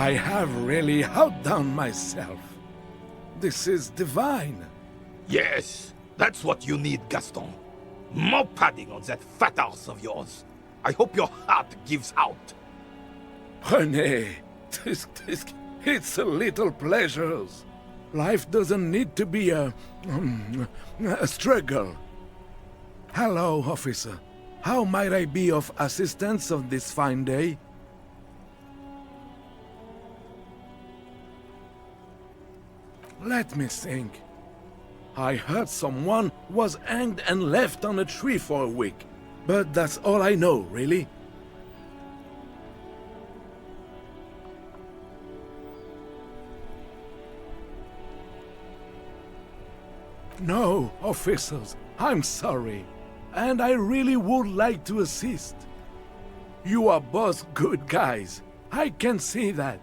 I have really outdone myself. This is divine. Yes, that's what you need, Gaston. More padding on that fat arse of yours. I hope your heart gives out. René, it's a little pleasures. Life doesn't need to be a struggle. Hello, officer. How might I be of assistance on this fine day? Let me think. I heard someone was hanged and left on a tree for a week. But that's all I know, really. No, officers, I'm sorry. And I really would like to assist. You are both good guys. I can see that.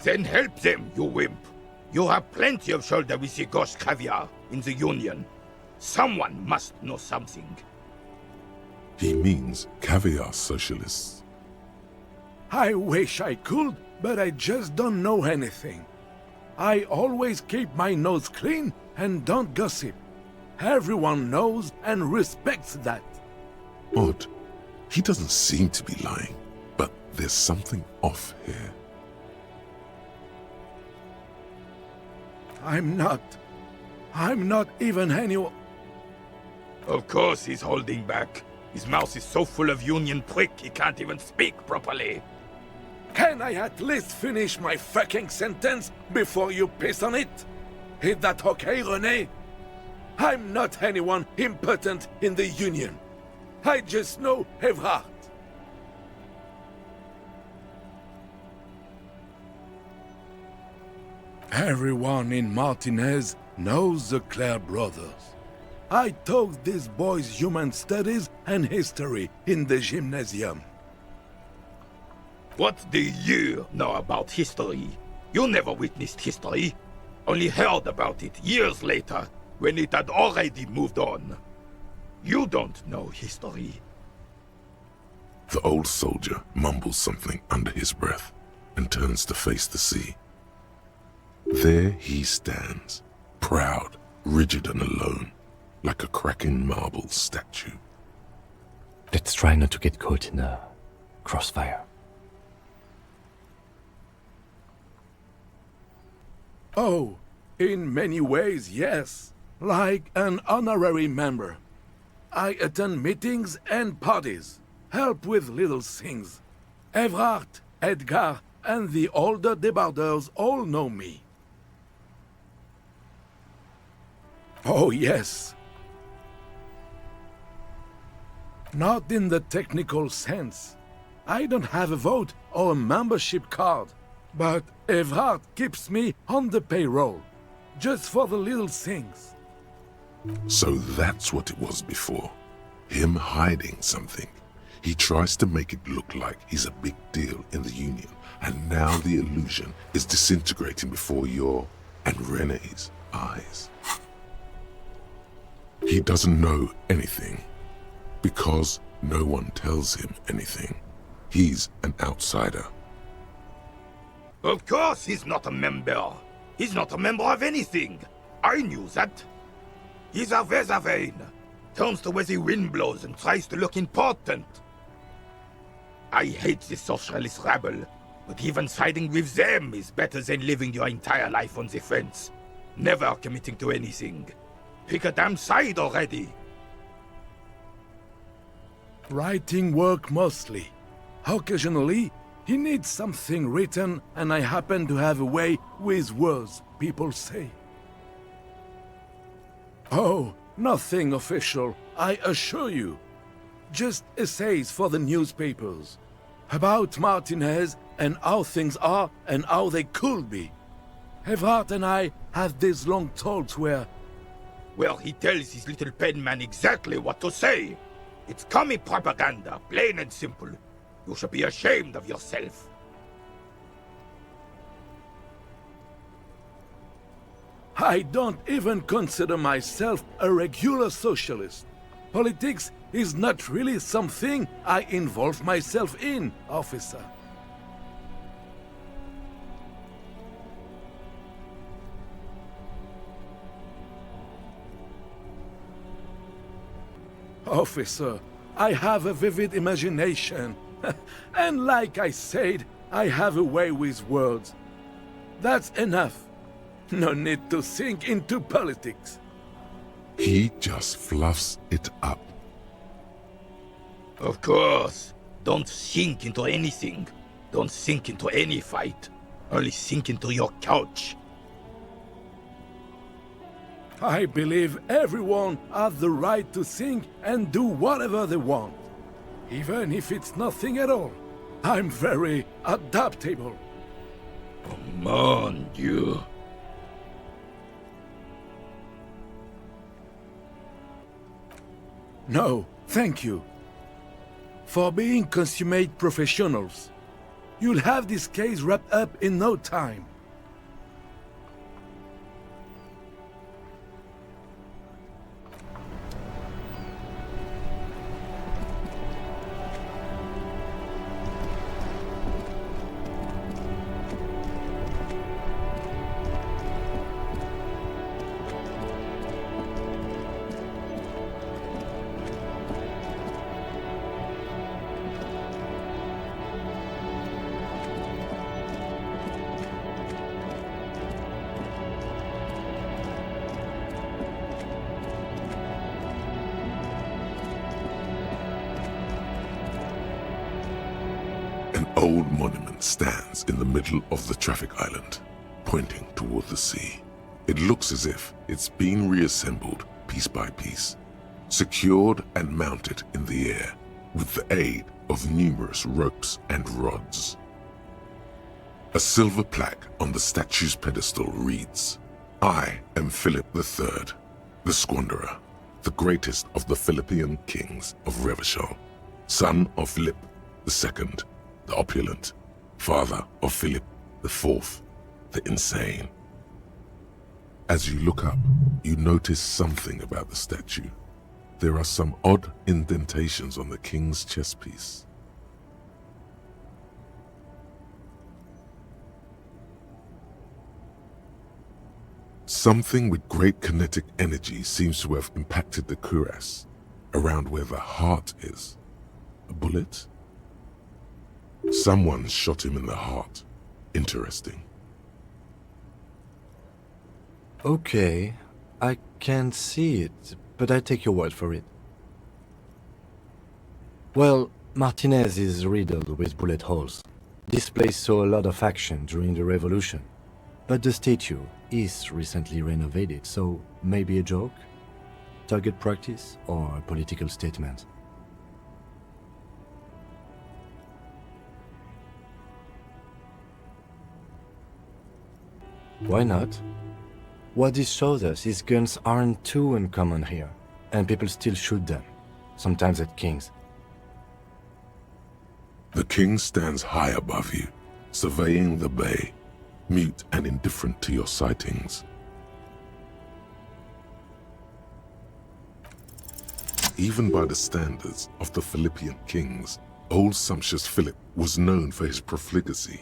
Then help them, you wimp. You have plenty of shoulder with the ghost caviar in the Union. Someone must know something. He means caviar socialists. I wish I could, but I just don't know anything. I always keep my nose clean and don't gossip. Everyone knows and respects that. Odd. He doesn't seem to be lying, but there's something off here. I'm not even anyone. Of course he's holding back. His mouth is so full of Union prick he can't even speak properly. Can I at least finish my fucking sentence before you piss on it? Is that okay, René? I'm not anyone important in the Union. I just know Evrart. Everyone in Martinez knows the Clare brothers. I taught these boys human studies and history in the gymnasium. What do you know about history? You never witnessed history. Only heard about it years later, when it had already moved on. You don't know history. The old soldier mumbles something under his breath and turns to face the sea. There he stands, proud, rigid and alone, like a cracking marble statue. Let's try not to get caught in a crossfire. Oh, in many ways, yes. Like an honorary member. I attend meetings and parties, help with little things. Evrart, Edgar, and the older debarders all know me. Oh, yes. Not in the technical sense. I don't have a vote or a membership card, but Evrart keeps me on the payroll, just for the little things. So that's what it was before. Him hiding something. He tries to make it look like he's a big deal in the Union, and now the illusion is disintegrating before your and René's eyes. He doesn't know anything, because no one tells him anything. He's an outsider. Of course he's not a member. He's not a member of anything. I knew that. He's a Weservein. Turns to where the wind blows and tries to look important. I hate this socialist rabble, but even siding with them is better than living your entire life on the fence. Never committing to anything. Pick a damn side already. Writing work mostly. Occasionally, he needs something written, and I happen to have a way with words, people say. Oh, nothing official, I assure you. Just essays for the newspapers. About Martinez and how things are and how they could be. Evrart and I have these long talks where... Well, he tells his little pen man exactly what to say. It's commie propaganda, plain and simple. You should be ashamed of yourself. I don't even consider myself a regular socialist. Politics is not really something I involve myself in, officer. Officer, I have a vivid imagination. And like I said, I have a way with words. That's enough. No need to sink into politics. He just fluffs it up. Of course. Don't sink into anything. Don't sink into any fight. Only sink into your couch. I believe everyone has the right to think and do whatever they want. Even if it's nothing at all. I'm very adaptable. Mon Dieu. No, thank you. For being consummate professionals. You'll have this case wrapped up in no time. An old monument stands in the middle of the traffic island, pointing toward the sea. It looks as if it's been reassembled piece by piece, secured and mounted in the air with the aid of numerous ropes and rods. A silver plaque on the statue's pedestal reads, "I am Philip III, the Squanderer, the greatest of the Philippian kings of Revachol, son of Philip II, the opulent, father of Philip IV, the insane." As you look up, you notice something about the statue. There are some odd indentations on the king's chestpiece. Something with great kinetic energy seems to have impacted the cuirass, around where the heart is. A bullet? Someone shot him in the heart. Interesting. Okay, I can't see it, but I take your word for it. Well, Martinez is riddled with bullet holes. This place saw a lot of action during the revolution, but the statue is recently renovated, so maybe a joke? Target practice or a political statement? Why not? What this shows us is guns aren't too uncommon here, and people still shoot them, sometimes at kings. The king stands high above you, surveying the bay, mute and indifferent to your sightings. Even by the standards of the Philippian kings, old sumptuous Philip was known for his profligacy.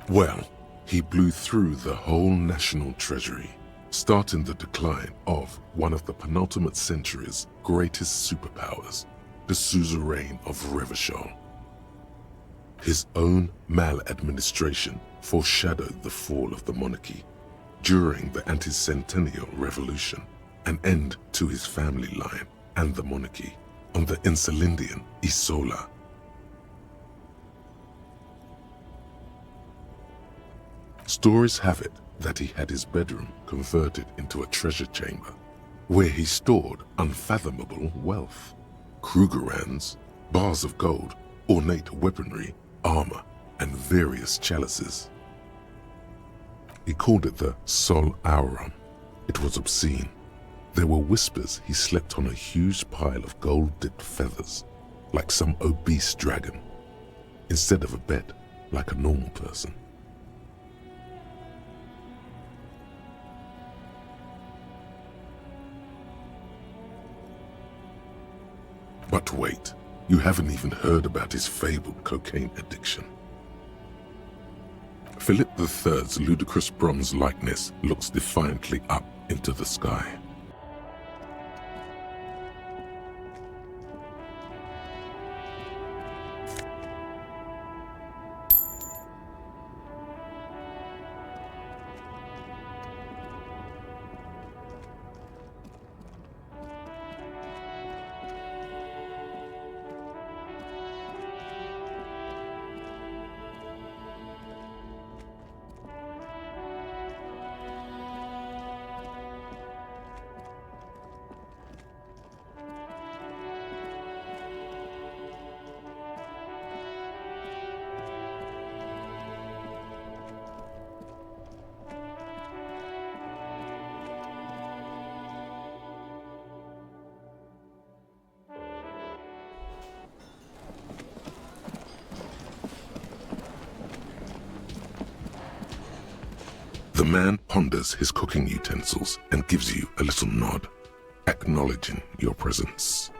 Well, he blew through the whole national treasury, starting the decline of one of the penultimate century's greatest superpowers, the suzerain of Revachol. His own maladministration foreshadowed the fall of the monarchy during the anti-centennial revolution, an end to his family line and the monarchy on the Insulindian Isola. Stories have it that he had his bedroom converted into a treasure chamber, where he stored unfathomable wealth. Krugerrands, bars of gold, ornate weaponry, armor, and various chalices. He called it the Sol Auron. It was obscene. There were whispers he slept on a huge pile of gold-dipped feathers, like some obese dragon, instead of a bed, like a normal person. But wait, you haven't even heard about his fabled cocaine addiction. Philip III's ludicrous bronze likeness looks defiantly up into the sky. man ponders his cooking utensils and gives you a little nod, acknowledging your presence.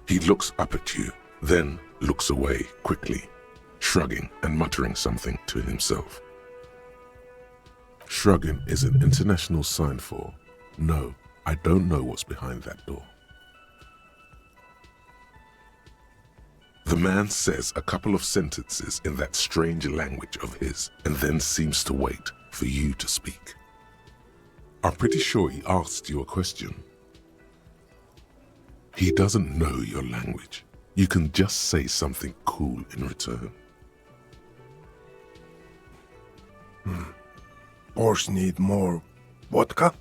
He looks up at you, then looks away quickly, shrugging and muttering something to himself. Shrugging is an international sign for, no, I don't know what's behind that door. The man says a couple of sentences in that strange language of his and then seems to wait for you to speak. I'm pretty sure he asked you a question. He doesn't know your language. You can just say something cool in return. Horse need more vodka?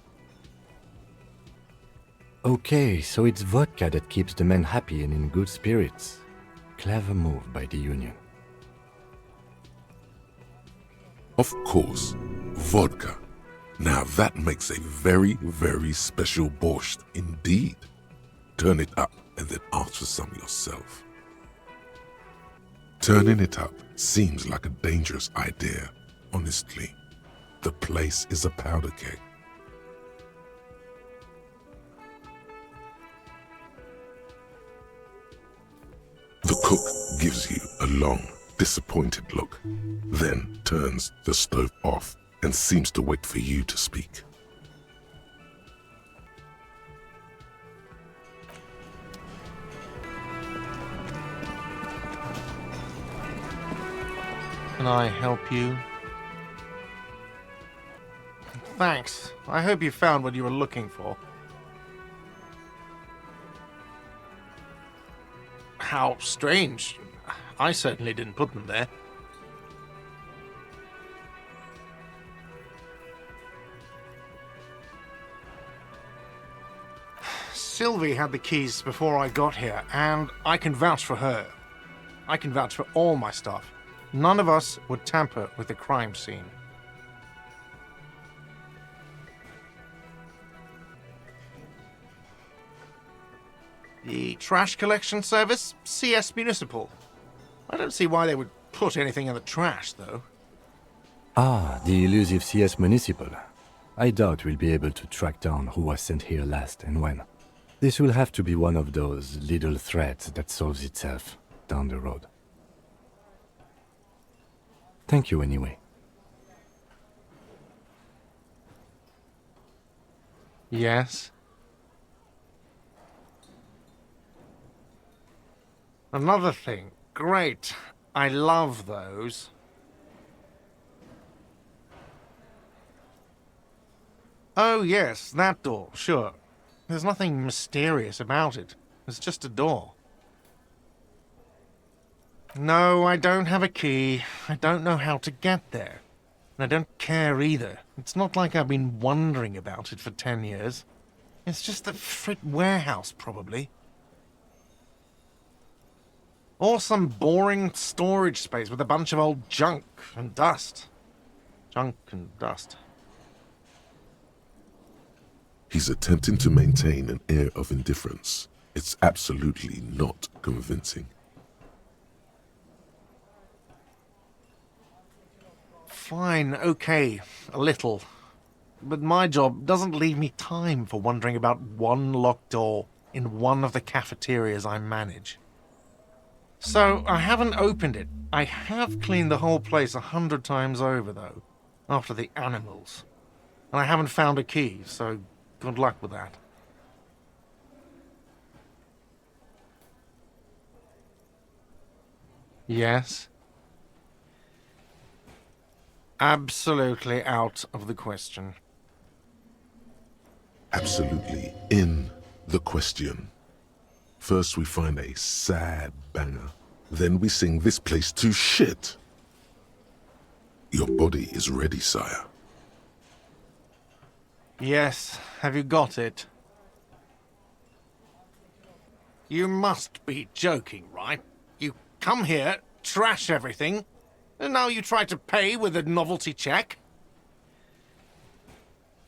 Okay, so it's vodka that keeps the men happy and in good spirits. Clever move by the Union. Of course, vodka. Now that makes a very, very special borscht indeed. Turn it up and then ask for some yourself. Turning it up seems like a dangerous idea, honestly. The place is a powder keg. The cook gives you a long, disappointed look, then turns the stove off and seems to wait for you to speak. Can I help you? Thanks. I hope you found what you were looking for. How strange. I certainly didn't put them there. Sylvie had the keys before I got here, and I can vouch for her. I can vouch for all my stuff. None of us would tamper with the crime scene. The trash collection service? CS Municipal. I don't see why they would put anything in the trash, though. Ah, the elusive CS Municipal. I doubt we'll be able to track down who was sent here last and when. This will have to be one of those little threads that solves itself down the road. Thank you anyway. Yes? Another thing. Great. I love those. Oh yes, that door, sure. There's nothing mysterious about it. It's just a door. No, I don't have a key. I don't know how to get there. And I don't care either. It's not like I've been wondering about it for 10 years. It's just the Frittte warehouse, probably. Or some boring storage space with a bunch of old junk and dust. Junk and dust. He's attempting to maintain an air of indifference. It's absolutely not convincing. Fine, okay, a little. But my job doesn't leave me time for wondering about one locked door in one of the cafeterias I manage. So, I haven't opened it. I have cleaned the whole place 100 times over, though, after the animals. And I haven't found a key, so good luck with that. Yes? Absolutely out of the question. Absolutely in the question. First we find a sad banger, then we sing this place to shit. Your body is ready, sire. Yes, have you got it? You must be joking, right? You come here, trash everything, and now you try to pay with a novelty check?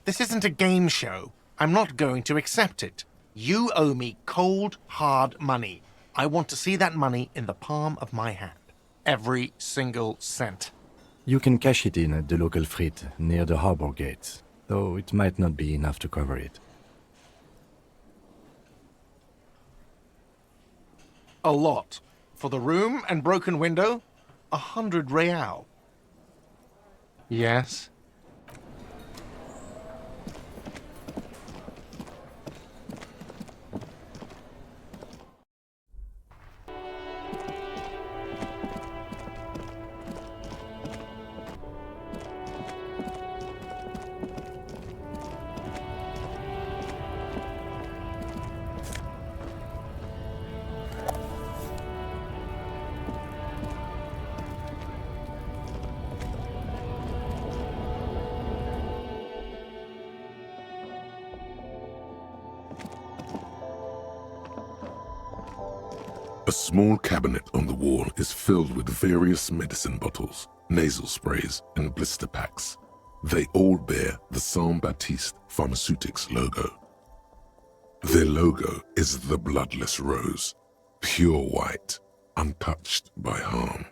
This isn't a game show. I'm not going to accept it. You owe me cold, hard money. I want to see that money in the palm of my hand. Every single cent. You can cash it in at the local Frittte near the harbor gates, though it might not be enough to cover it. A lot. For the room and broken window, 100 real. Yes? A small cabinet on the wall is filled with various medicine bottles, nasal sprays, and blister packs. They all bear the Saint-Baptiste Pharmaceutics logo. Their logo is the bloodless rose, pure white, untouched by harm.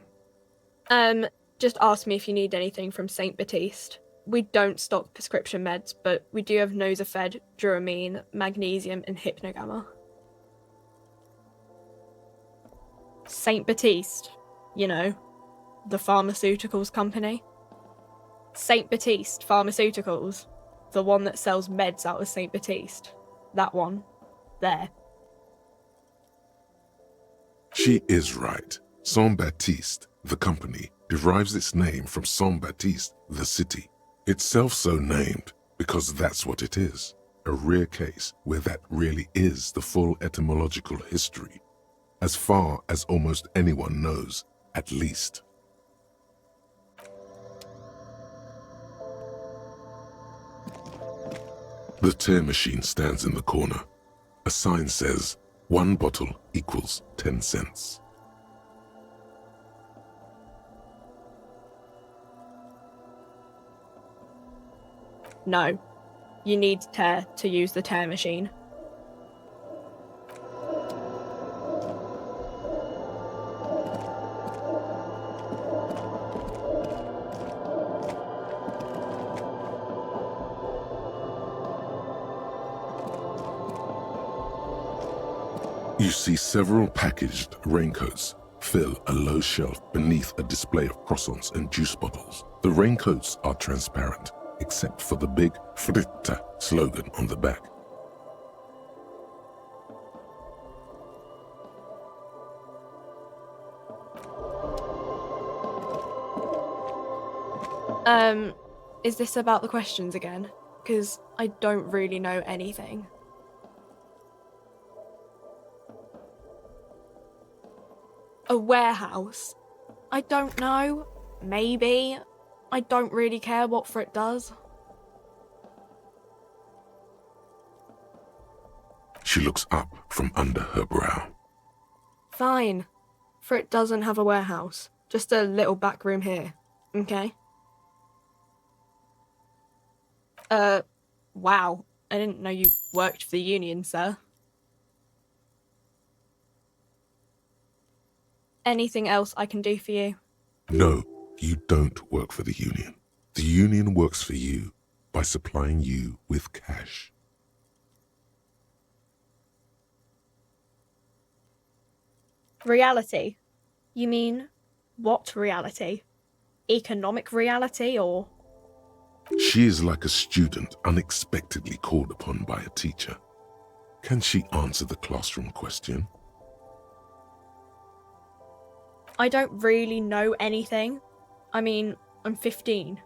Just ask me if you need anything from Saint Baptiste. We don't stock prescription meds, but we do have Nosafed, Duramine, Magnesium, and Hypnogamma. Saint Baptiste, you know, the pharmaceuticals company. Saint Baptiste Pharmaceuticals, the one that sells meds out of Saint Baptiste. That one. There. She is right. Saint-Baptiste, the company, derives its name from Saint-Baptiste, the city. Itself so named because that's what it is. A rare case where that really is the full etymological history. As far as almost anyone knows, at least. The tear machine stands in the corner. A sign says, 1 bottle equals 10 cents. No. You need tear to use the tear machine. You see several packaged raincoats fill a low shelf beneath a display of croissants and juice bottles. The raincoats are transparent, except for the big Frittte slogan on the back. Is this about the questions again? Because I don't really know anything. A warehouse? I don't know. Maybe. I don't really care what Frittte does. She looks up from under her brow. Fine. Frittte doesn't have a warehouse. Just a little back room here. Okay? Wow. I didn't know you worked for the Union, sir. Anything else I can do for you? No, you don't work for the Union. The Union works for you by supplying you with cash. Reality? You mean, what reality? Economic reality, or...? She is like a student unexpectedly called upon by a teacher. Can she answer the classroom question? I don't really know anything. I mean, I'm 15.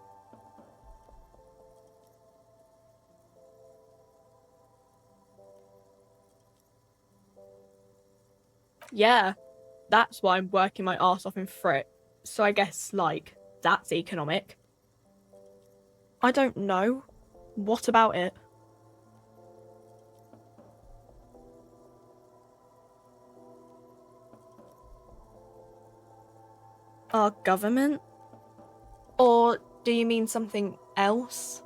Yeah, that's why I'm working my arse off in Frittte. So I guess, like, that's economic. I don't know. What about it? Our government? Or do you mean something else?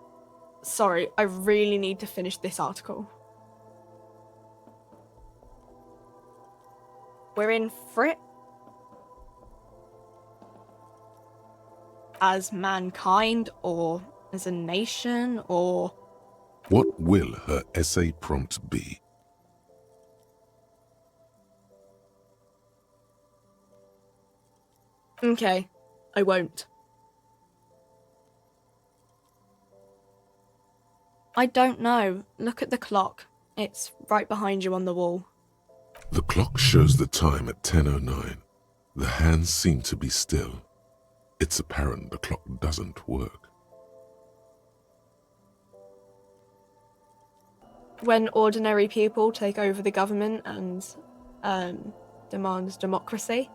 Sorry, I really need to finish this article. We're in Frittte? as mankind, or as a nation, or... What will her essay prompt be? Okay, I won't. I don't know. Look at the clock. It's right behind you on the wall. The clock shows the time at 10:09. The hands seem to be still. It's apparent the clock doesn't work. When ordinary people take over the government and demand democracy.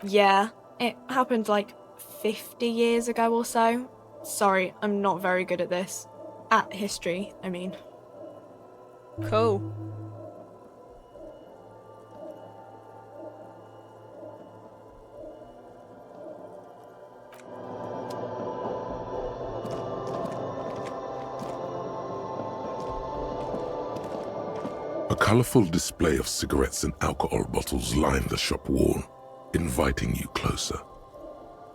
Yeah, it happened like 50 years ago or so. Sorry, I'm not very good at this. At history, I mean. Cool. A colorful display of cigarettes and alcohol bottles line the shop wall, inviting you closer.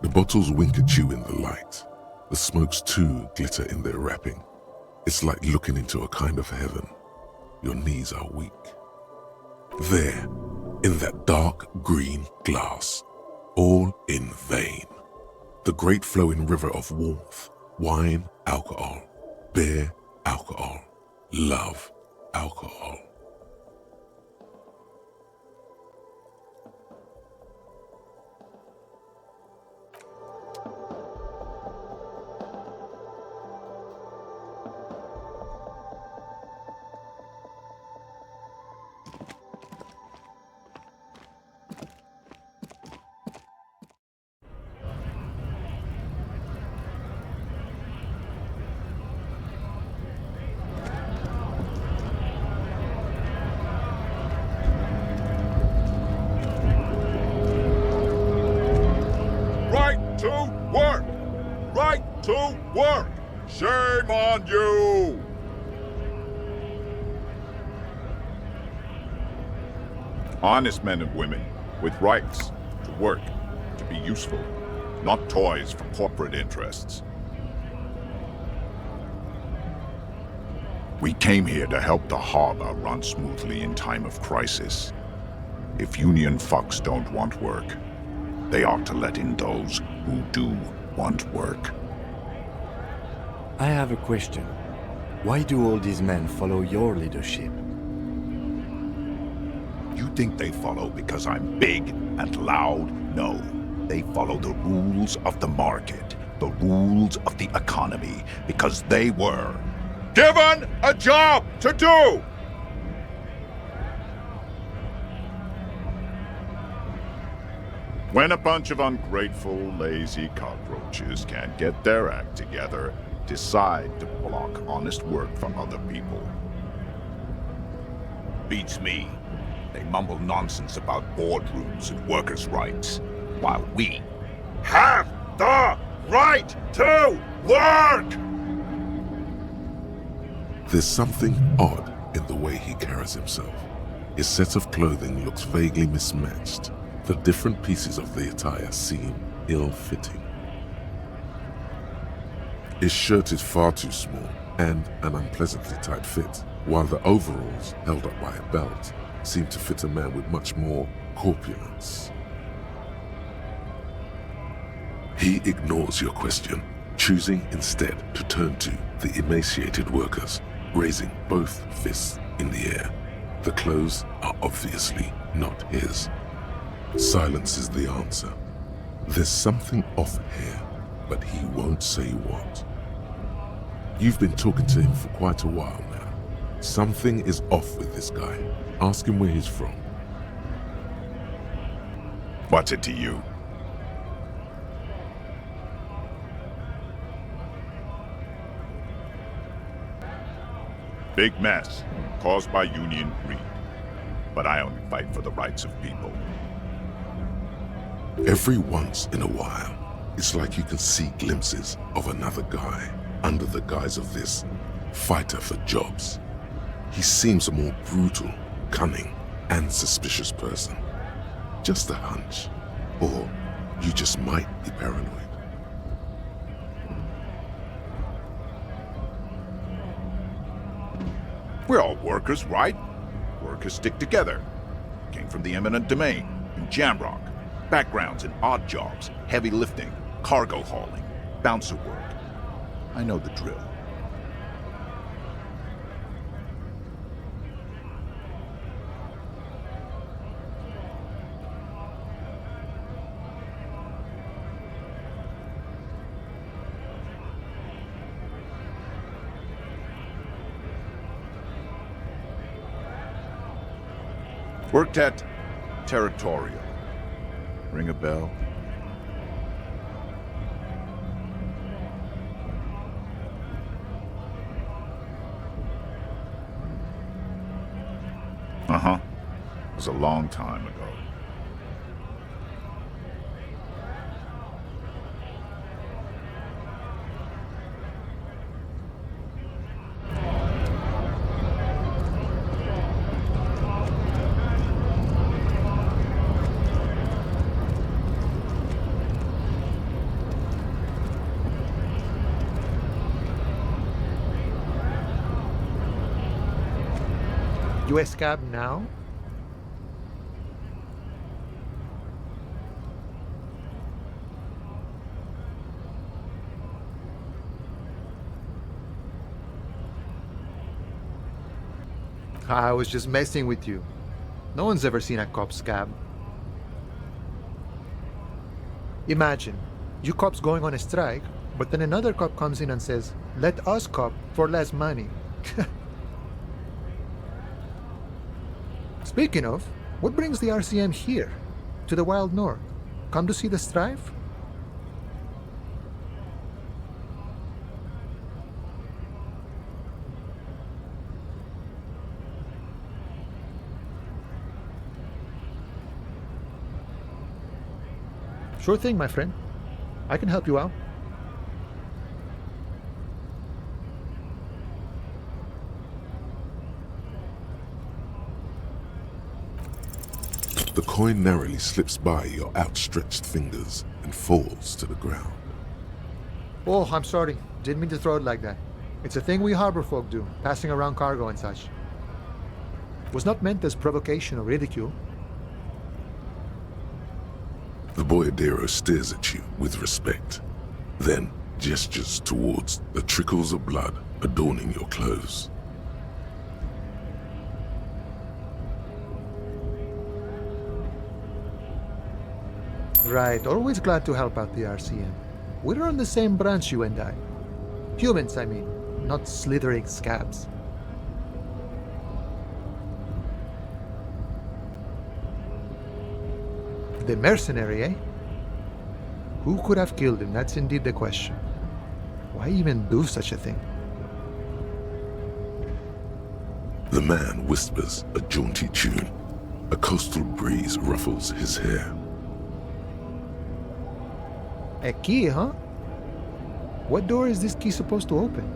The bottles wink at you in the light. The smokes too glitter in their wrapping. It's like looking into a kind of heaven. Your knees are weak. There, in that dark green glass, all in vain. The great flowing river of warmth, wine, alcohol, beer, alcohol, love, alcohol. To work! Shame on you! Honest men and women with rights to work, to be useful, not toys for corporate interests. We came here to help the harbor run smoothly in time of crisis. If union fucks don't want work, they ought to let in those who do want work. I have a question. Why do all these men follow your leadership? You think they follow because I'm big and loud? No. They follow the rules of the market, the rules of the economy, because they were given a job to do! When a bunch of ungrateful, lazy cockroaches can't get their act together, decide to block honest work from other people. Beats me. They mumble nonsense about boardrooms and workers' rights, while we have the right to work! There's something odd in the way he carries himself. His set of clothing looks vaguely mismatched. The different pieces of the attire seem ill-fitting. His shirt is far too small and an unpleasantly tight fit, while the overalls, held up by a belt, seem to fit a man with much more corpulence. He ignores your question, choosing instead to turn to the emaciated workers, raising both fists in the air. The clothes are obviously not his. Silence is the answer. There's something off here, but he won't say what. You've been talking to him for quite a while now. Something is off with this guy. Ask him where he's from. What's it to you? Big mess, caused by union greed. But I only fight for the rights of people. Every once in a while, it's like you can see glimpses of another guy under the guise of this fighter for jobs. He seems a more brutal, cunning, and suspicious person. Just a hunch. Or You just might be paranoid. We're all workers, right? Workers stick together. Came from the eminent domain, in Jamrock. Backgrounds in odd jobs, heavy lifting, cargo hauling, bouncer work. I know the drill. Worked at Territorial. Ring a bell? Uh-huh. It was a long time ago. US Scab now? I was just messing with you. No one's ever seen a cop scab. Imagine, you cops going on a strike, but then another cop comes in and says, let us cop for less money. Speaking of, what brings the RCM here, to the Wild North? Come to see the strife? Sure thing, my friend. I can help you out. The coin narrowly slips by your outstretched fingers and falls to the ground. Oh, I'm sorry. Didn't mean to throw it like that. It's a thing we harbor folk do, passing around cargo and such. Was not meant as provocation or ridicule. The boyardero stares at you with respect, then gestures towards the trickles of blood adorning your clothes. Right, always glad to help out the RCM. We're on the same branch, you and I. Humans, I mean, not slithering scabs. The mercenary, eh? Who could have killed him? That's indeed the question. Why even do such a thing? The man whispers a jaunty tune. A coastal breeze ruffles his hair. A key, huh? What door is this key supposed to open?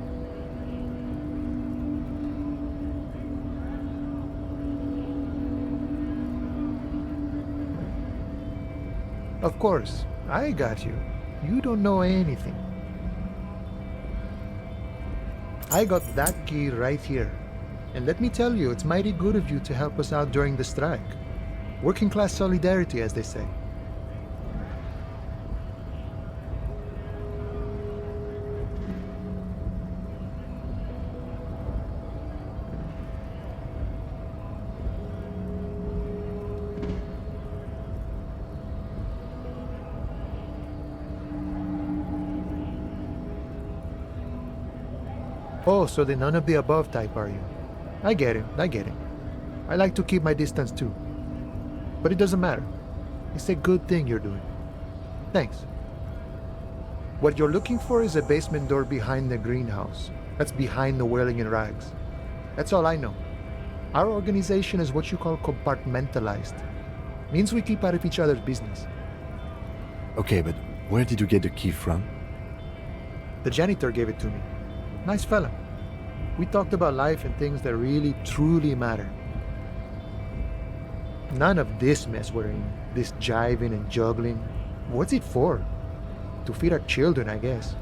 Of course, I got you. You don't know anything. I got that key right here. And let me tell you, it's mighty good of you to help us out during the strike. Working class solidarity, as they say. Oh, so the none of the above type, are you? I get it, I like to keep my distance too. But it doesn't matter. It's a good thing you're doing. Thanks. What you're looking for is a basement door behind the greenhouse. That's behind the Whirling in rags. That's all I know. Our organization is what you call compartmentalized. Means we keep out of each other's business. Okay, but where did you get the key from? The janitor gave it to me. Nice fella. We talked about life and things that really, truly matter. None of this mess we're in, this jiving and juggling. What's it for? To feed our children, I guess.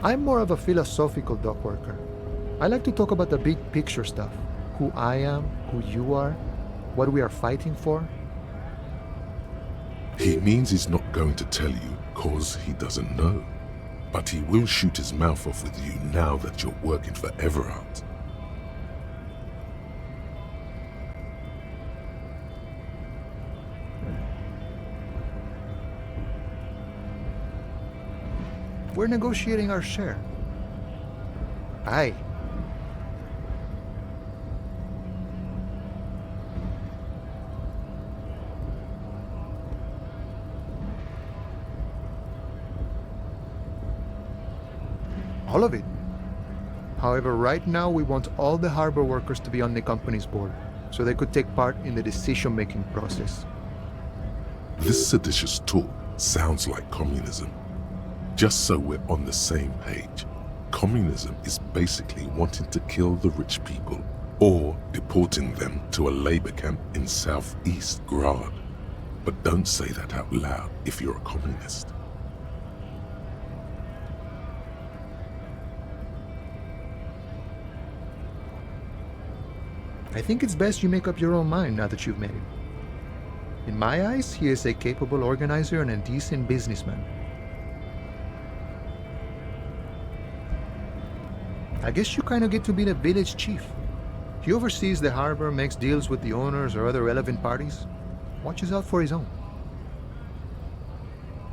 I'm more of a philosophical dock worker. I like to talk about the big picture stuff. Who I am, who you are, what we are fighting for. He means he's not going to tell you cause he doesn't know. But he will shoot his mouth off with you now that you're working for Evrart. We're negotiating our share. Aye. All of it. However, right now we want all the harbor workers to be on the company's board, so they could take part in the decision-making process. This seditious talk sounds like communism. Just so we're on the same page, communism is basically wanting to kill the rich people or deporting them to a labor camp in southeast Grad. But don't say that out loud if you're a communist. I think it's best you make up your own mind now that you've met him. In my eyes, he is a capable organizer and a decent businessman. I guess you kind of get to be the village chief. He oversees the harbor, makes deals with the owners or other relevant parties, watches out for his own.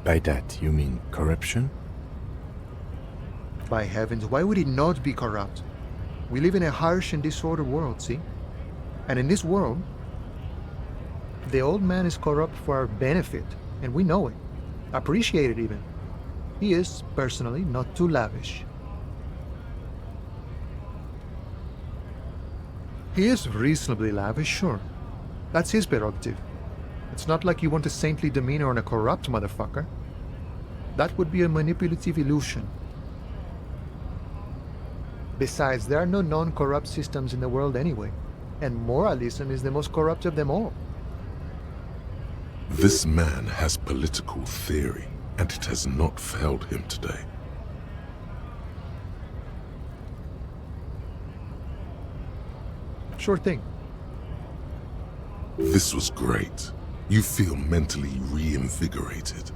By that, you mean corruption? By heavens, why would he not be corrupt? We live in a harsh and disordered world, see? And in this world, the old man is corrupt for our benefit, and we know it. Appreciate it even. He is, personally, not too lavish. He is reasonably lavish, sure. That's his prerogative. It's not like you want a saintly demeanor on a corrupt motherfucker. That would be a manipulative illusion. Besides, there are no non-corrupt systems in the world anyway, and moralism is the most corrupt of them all. This man has political theory, and it has not failed him today. Sure thing. This was great. You feel mentally reinvigorated.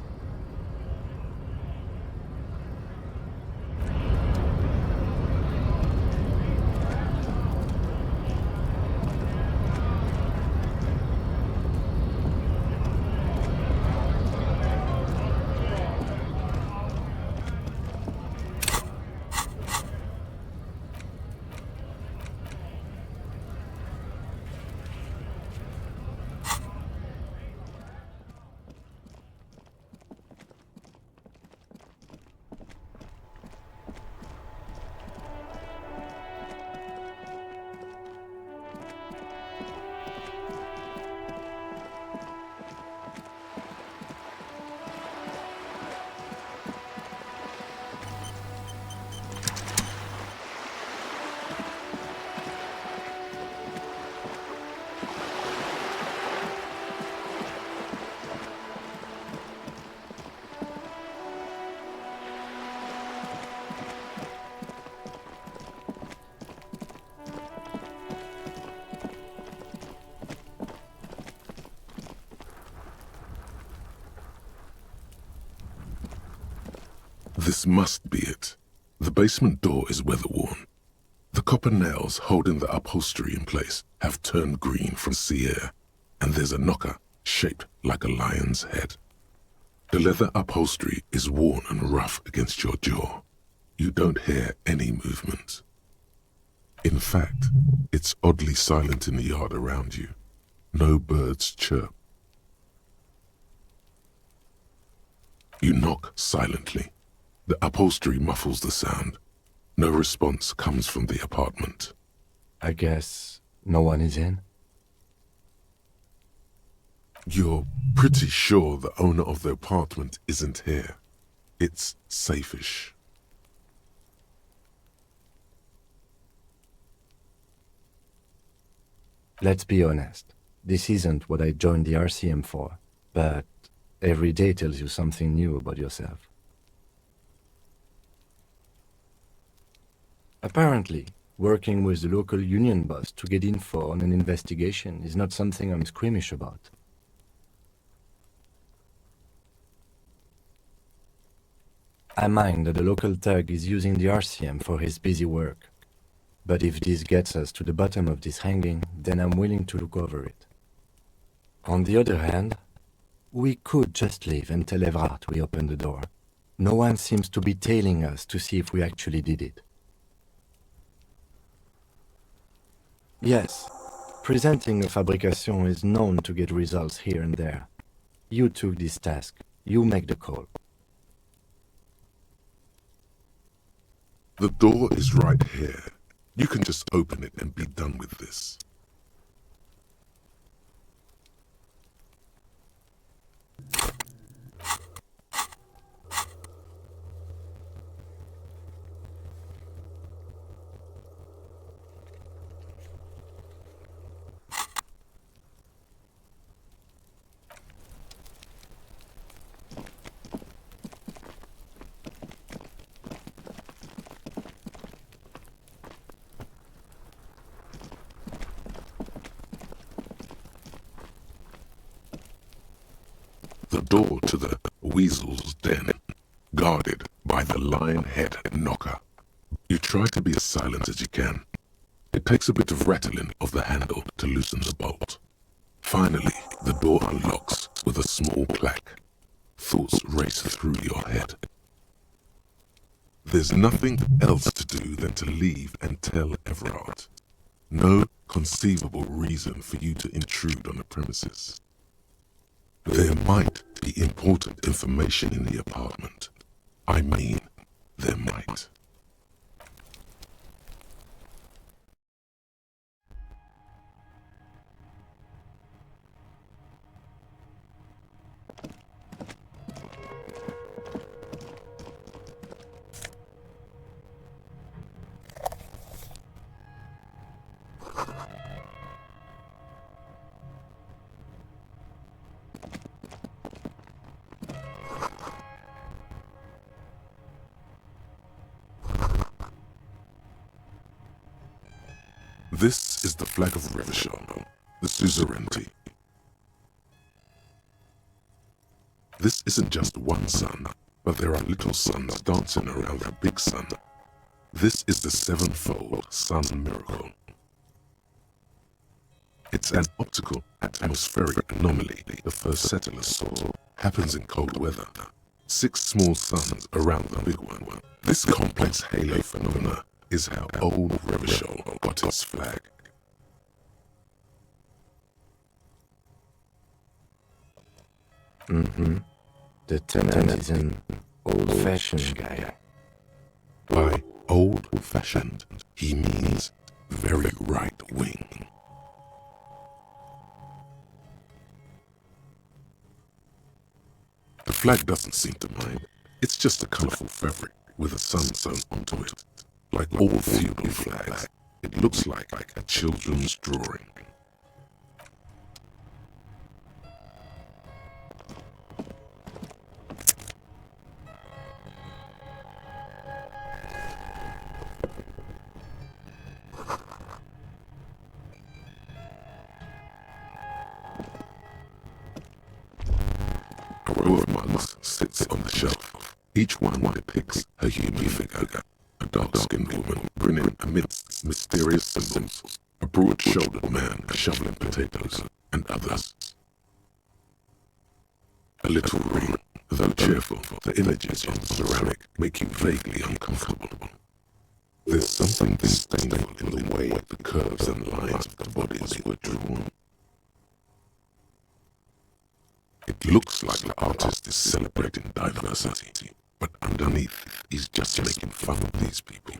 This must be it. The basement door is weather-worn. The copper nails holding the upholstery in place have turned green from sea air, and there's a knocker shaped like a lion's head. The leather upholstery is worn and rough against your jaw. You don't hear any movement. In fact, it's oddly silent in the yard around you. No birds chirp. You knock silently. The upholstery muffles the sound. No response comes from the apartment. I guess no one is in? You're pretty sure the owner of the apartment isn't here. It's safe-ish. Let's be honest. This isn't what I joined the RCM for, but every day tells you something new about yourself. Apparently, working with the local union boss to get info on an investigation is not something I'm squeamish about. I mind that the local thug is using the RCM for his busy work. But if this gets us to the bottom of this hanging, then I'm willing to look over it. On the other hand, we could just leave and tell Evrart we opened the door. No one seems to be tailing us to see if we actually did it. Yes, presenting a fabrication is known to get results here and there. You took this task. You make the call. The door is right here. You can just open it and be done with this. The door to the weasel's den, guarded by the lion-head knocker. You try to be as silent as you can. It takes a bit of rattling of the handle to loosen the bolt. Finally, the door unlocks with a small clack. Thoughts race through your head. There's nothing else to do than to leave and tell Evrart. No conceivable reason for you to intrude on the premises. There might be important information in the apartment. I mean, there might. This is the flag of Revachol, the suzerainty. This isn't just one sun, but there are little suns dancing around the big sun. This is the sevenfold sun miracle. It's an optical atmospheric anomaly the first settlers saw. Happens in cold weather. 6 small suns around the big one. This complex halo phenomena is how old Revachol got its flag. The tenant is an old-fashioned guy. By old-fashioned, he means very right-wing. The flag doesn't seem to mind. It's just a colorful fabric with a sun sewn onto it. Like all feudal flags, it looks like a children's drawing. A row of mugs sits on the shelf. Each one depicts a human figure. A dark-skinned woman grinning amidst mysterious symbols. A broad-shouldered man shoveling potatoes, and others. A little ring, though cheerful, the images on the ceramic make you vaguely uncomfortable. There's something disdainful in the way the curves and lines of the bodies were drawn. It looks like the artist is celebrating diversity, but underneath, he's just making fun of these people.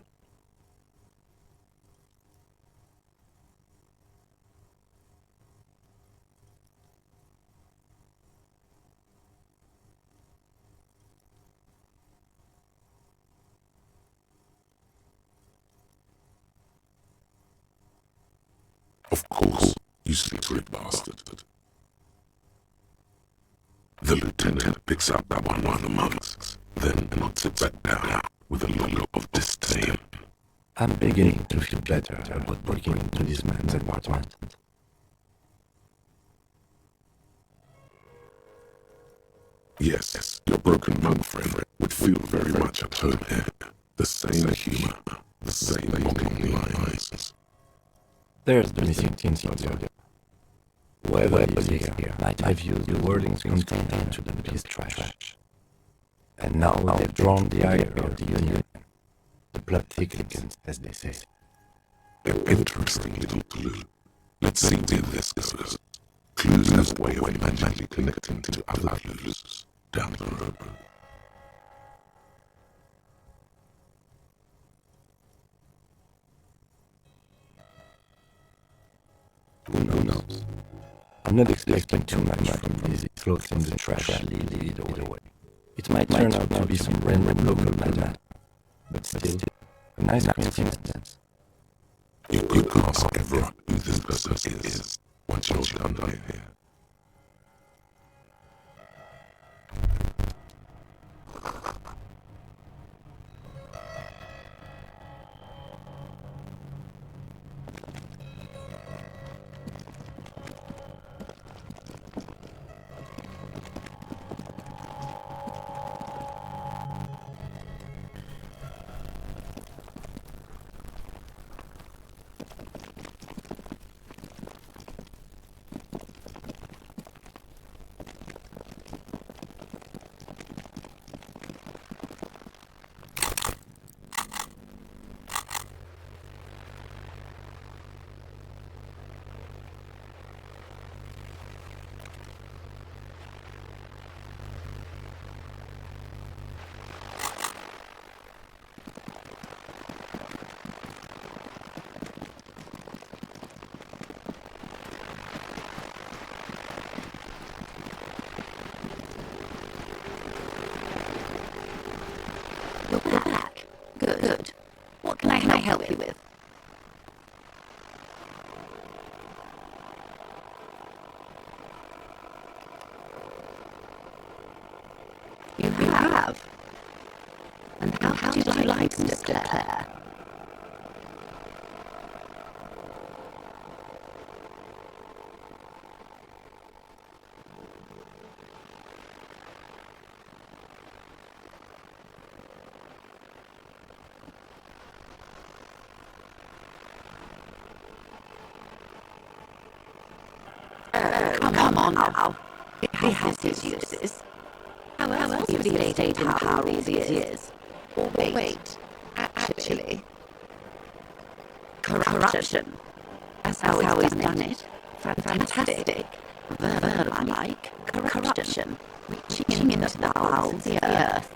Of course, you slippery bastard. The lieutenant picks up one of the monks, then puts it back down with a look of disdain. I'm beginning to feel better about breaking into this man's apartment. Yes, your broken monk friend would feel very much at home here. The same humor, the same mocking lines. There's the missing tin soldier. Whoever is here might have used the Whirling's container to dump his trash. And now they've drawn the ire of the Union. The plot thickens, as they say. An interesting little clue. Let's see where this goes. Clues have a way of magically connecting to other clues down the road. Who knows? I'm not expecting too much from these floats in the trash either way. It might turn out to be some random local madman, but still, a nice coincidence. You could ask Evrart who this person is once you're done here. You're back. Good. What can I help you with? You have? And how did you like Mr. Clare? Come on now. He has his uses. How else would he have stayed in power all these years? Or wait, actually, corruption. That's how he's done it. Fantastic. Vermin-like corruption, reaching into the bowels of the earth.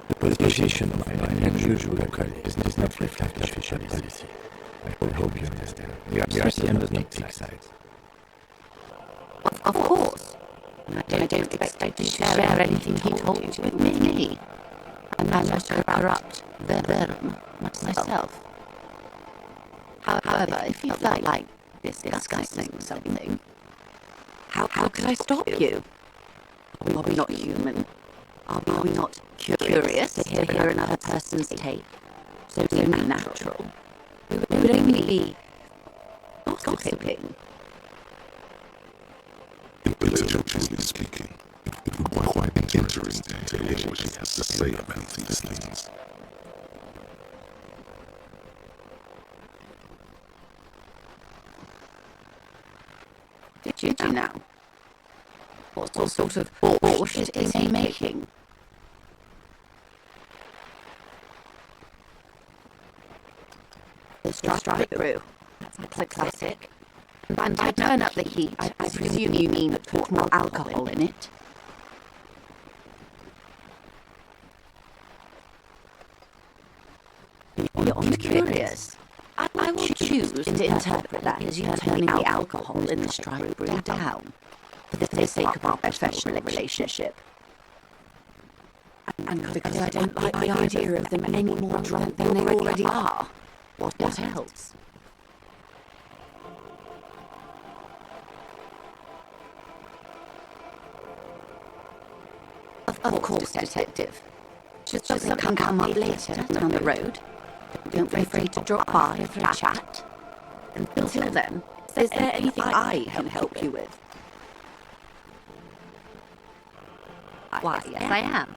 The position of my unusual localism does not reflect official policy. I hope you understand. We are seriously not big sides. Of course. I don't expect to share anything he told you with me. I'm not corrupt vermin myself. However, if you felt like discussing something, how could I stop you? Are we not human? Are we not curious to hear another person's take? So natural. We would only be gossiping. Intelligently speaking, it would be quite interesting to hear what she has to say about these things. Did you now? What sort of bullshit is he making? The strike brew. That's a classic. And by turn up the heat, I presume you mean put more alcohol in it. You're curious. I will choose to interpret that as you turning the alcohol in the strike brew down for the sake of our professional relationship. And because I don't like the idea of them any more drunk than they already are. What else? Of course, Detective. Should something come up later down the road, don't be afraid to drop by for a chat. Until then, is there anything I can help you with? Why, yes, I am.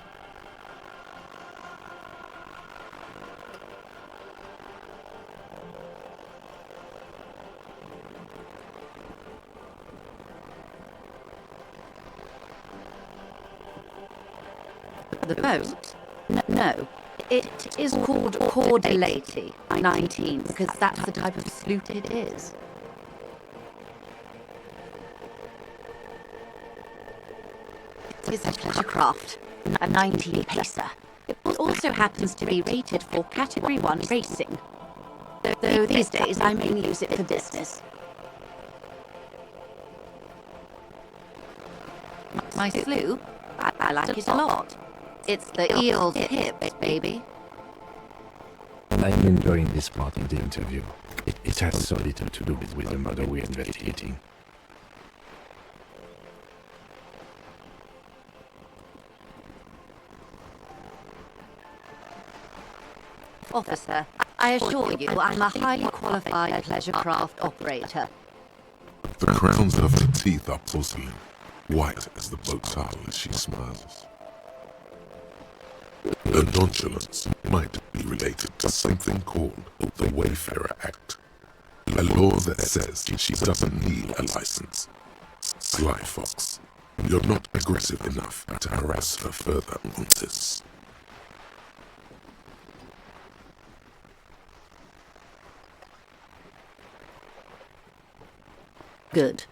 The boat? No. It is called Cordelati 19 because that's the type of sloop it is. It is a pleasure craft, a 19 pacer. It also happens to be rated for Category 1 racing, though these days I mainly use it for business. My sloop? I like it a lot. It's the eel's hips, baby. I'm enjoying this part of the interview. It has so little to do with the murder we're investigating. Officer, I assure you I'm a highly qualified pleasure craft operator. The crowns of her teeth are porcelain, white as the boat's hull as she smiles. Her nonchalance might be related to something called the Wayfarer Act, a law that says she doesn't need a license. Sly fox, you're not aggressive enough to harass her further on this. Good.